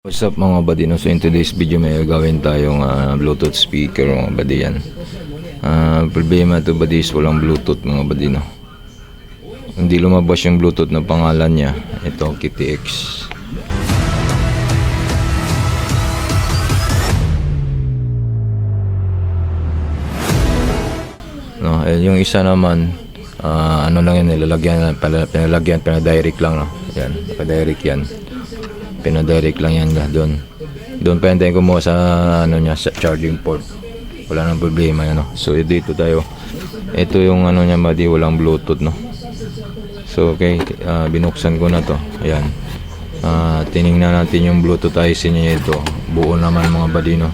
What's up mga badino? So in today's video may gagawin tayong Bluetooth speaker mga badi yan. Problema ito badi is walang Bluetooth mga badino. Hindi lumabas yung Bluetooth na pangalan niya. Ito Kitty X. No, yung isa naman ano lang yan, nilalagyan, pinadirect lang no. Yan, pinadirect yan. Pinadirect lang yan doon. Doon pa hintayin ko mo sa ano niya, sa charging port. Wala nang problema yan no. So dito tayo. Ito yung ano niya badi, walang Bluetooth no. So okay, binuksan ko na to. Ayan. Tiningnan natin yung Bluetooth IC niya ito. Buo naman mga badi no.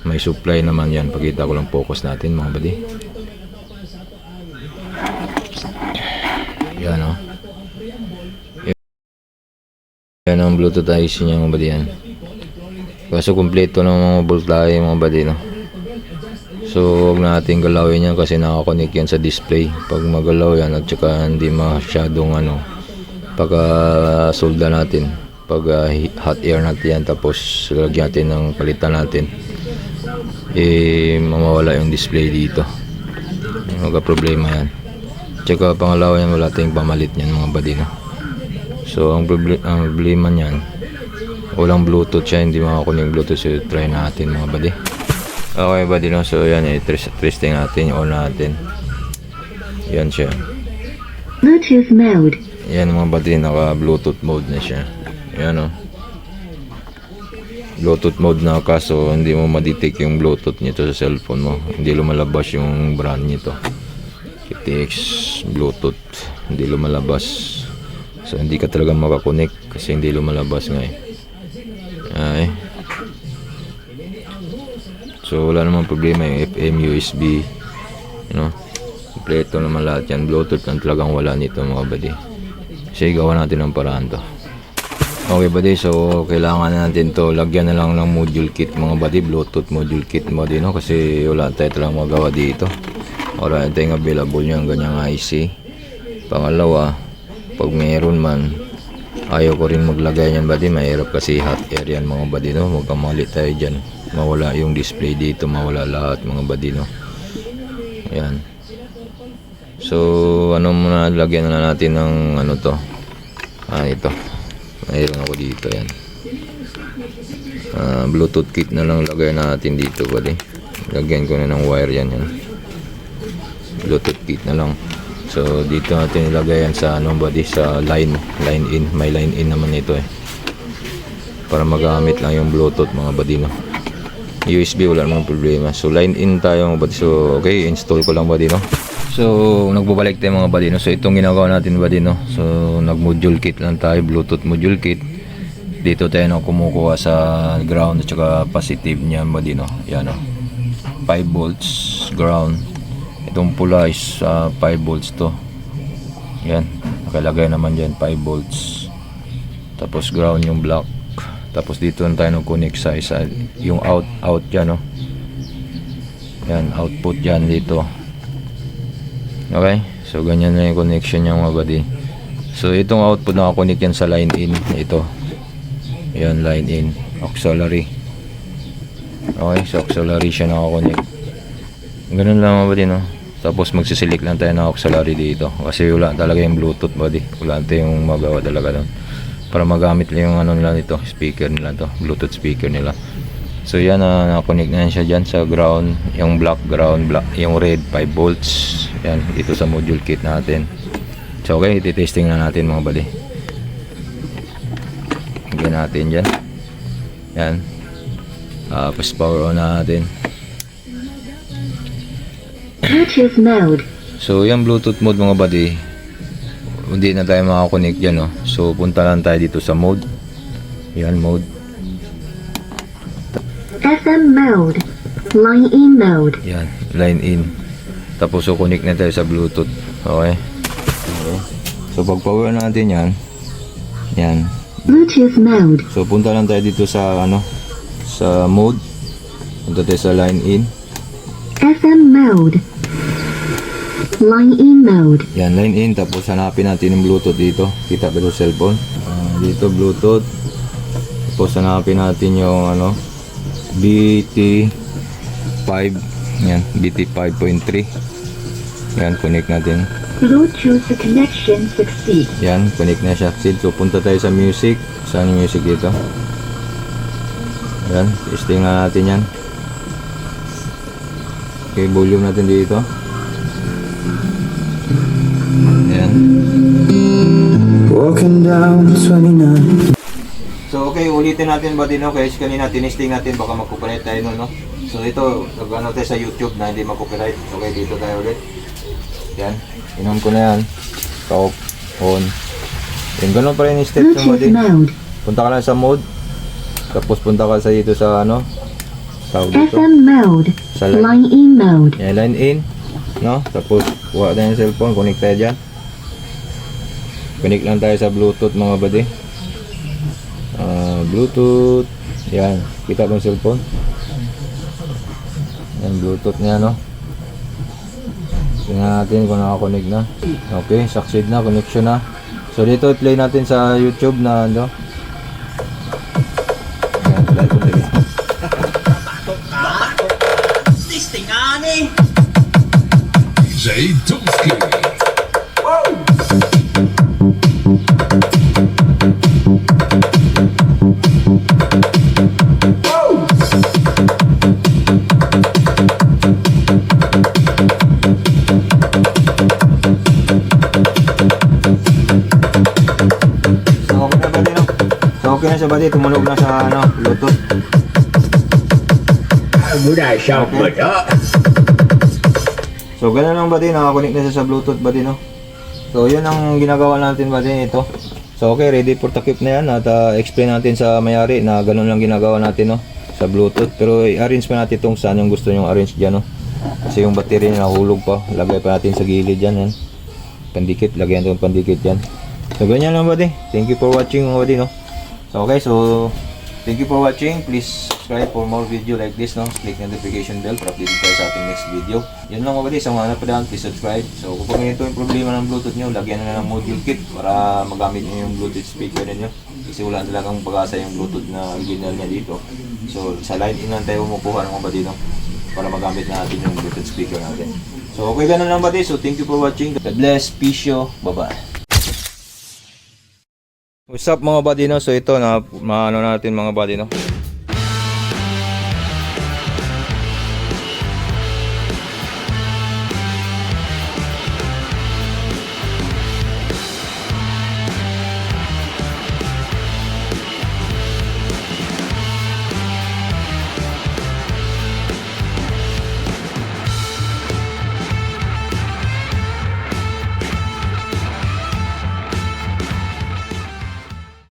May supply naman yan. Pakita ko lang focus natin mga badi. Yan no. Yan ang Bluetooth IC niya mga badi yan. Kaso kumpleto ng mga voltahe mga badi no. So huwag natin galawin yan kasi nakakonect yan sa display. Pag magalaw yan at saka hindi masyadong ano, pagka solda natin, pag hot air natin yan tapos lagyan natin ng palitan natin, mamawala yung display dito. Magka problema yan. Tsaka pangalawa yan, wala tayong pamalit yan mga badi no. So ang problema niyan, walang Bluetooth siya, hindi makakunik Bluetooth. So try natin mga badi. Okay badi no, so yan testing natin, on natin. Yan siya. Bluetooth mode. Yan mga badi, naka Bluetooth mode na siya. Yan o. Bluetooth mode na, kaso hindi mo ma-detect yung Bluetooth nito sa cellphone mo. Hindi lumalabas yung brand nito. KTX Bluetooth, hindi lumalabas. So hindi ka talaga makakonect kasi hindi lumalabas nga eh. Ay. So wala namang problema yung FM, USB, you know. Kompleto naman lahat yan. Bluetooth lang talagang wala nito mga badi. Kasi gawa natin ng paraan to. Okay badi, so kailangan natin to lagyan na lang ng module kit mga badi. Bluetooth module kit mo din no? Kasi wala tayo talagang magawa dito. Wala tayong available yung ganyang IC. Pangalawa, pag mayroon man, ayaw ko rin maglagay yan badi, mahirap kasi hot air yan mga badi no. Huwag kang mali tayo dyan, mawala yung display dito, mawala lahat mga badi no. Ayan. So ano muna, lagyan na natin ng ano to, ito mayroon ako dito yan. Bluetooth kit na lang lagay natin dito badi. Lagyan ko na ng wire yan. Bluetooth kit na lang. So dito natin ilagay yan sa ano body, sa line in. May line in naman ito eh, para magamit lang yung Bluetooth mga body no. USB wala namang problema. So line in tayo mga body. So okay, install ko lang body no. So nagbabalik tayo mga body no. So itong ginagawa natin body no. So nag module kit lang tayo, Bluetooth module kit. Dito tayo no kumukuha sa ground at saka positive niya body no. Yan no, 5 volts ground. Itong pula is 5 volts to. Yan, nakalagay naman dyan 5 volts. Tapos ground yung black. Tapos dito na tayo nag-connect sa isa, yung out dyan no. Yan, output dyan dito. Okay, so ganyan na yung connection niya mga badi. So itong output nakakonect yan sa line in. Ito, yan line in, auxiliary. Okay, so auxiliary siya nakakonect. Ganun lang mga badi no. Tapos magsiselect lang tayo ng auxiliary dito kasi wala talaga yung Bluetooth body. Wala tayong magawa talaga doon para magamit lang yung ano nila nito, speaker nila to, Bluetooth speaker nila. So yan, nakakonect na yan siya dyan sa ground, yung black ground, yung red 5 volts. Yan dito sa module kit natin. So okay, ititesting na natin mga bali. Higyan natin dyan. Yan, tapos power on natin. Bluetooth mode. So yung Bluetooth mode mga buddy, hindi na tayo makakonect dyan no. So punta lang tayo dito sa mode. Yan, mode. FM mode. Line in mode. Yan, line in. Tapos so connect na tayo sa Bluetooth. Okay. So pag power natin yan. Yan. Bluetooth mode. So punta lang tayo dito sa ano, sa mode. Punta tayo sa line in. FM mode. Line in mode. Yan, line in. Tapos hanapin natin yung Bluetooth dito. Kita ba ito cellphone? Dito Bluetooth. Tapos hanapin natin yung ano, BT5. Yan, BT 5.3. Yan, connect natin. Bluetooth connection succeed. Yan, connect na siya. So, punta tayo sa music. Saan yung music dito? Yan, testing na natin yan. Okay, volume natin dito. Yan. Walking down 29. So, okay, ulitin natin ba din, no? Kasi kanina tinisting natin, baka mag-copyright tayo nun, no? So, ito, nag-ano tayo sa YouTube na hindi mag-copyright. Okay, dito tayo ulit. Yan, inon ko na yan. Stop, on. Yan, ganun pa rin yung step ng Bluetooth body. mode. Punta ka lang sa mode. Tapos punta ka sa dito sa ano? Tawag dito. FM mode. Sa line. Line in mode. Yan, line in. No? Tapos, kuha tayo yung cellphone. Connect tayo dyan. Connect lang tayo sa Bluetooth mga buddy. Bluetooth. Yan. Kita mo yung cellphone? Yan, Bluetooth niya, no? Tingnan natin kung nakakonect na. Okay, succeed na. Connection na. So, dito i-play natin sa YouTube na ano. Yan, play ko tayo. Jay Tumsky. So, okay na siya ba di? Tumunog na sa ano, Bluetooth. So, ganun lang ba din? Nakakonect na siya sa Bluetooth ba din, no? So, yun ang ginagawa natin ba din ito. So, okay, ready for takip na yan. At explain natin sa mayari na ganun lang ginagawa natin, no? Sa Bluetooth. Pero i-arrange pa natin itong saan yung gusto nyong arrange dyan, no? Kasi yung battery niya nahulog pa. Lagay pa natin sa gilid dyan, yan. Pandikit, lagyan ito yung pandikit dyan. So, ganyan lang ba din? Thank you for watching mga buddy, no? So, okay, so thank you for watching. Please subscribe for more video like this, no? Click notification bell para updated tayo sa ating next video. Yun lang mga buddy, sa mga napadaan, please subscribe. So, kung ganito yung problema ng Bluetooth nyo, lagyan na ng module kit para magamit nyo yung Bluetooth speaker ninyo. Kasi wala talagang pag-asa yung Bluetooth na original niya dito. So, sa line in lang tayo kumukuha ng mga buddy, no? Para magamit natin yung Bluetooth speaker natin. So, okay, ganun lang buddy. So, thank you for watching. God bless. Peace. Bye-bye. What's up mga buddy, no? So ito na maano natin mga buddy, no?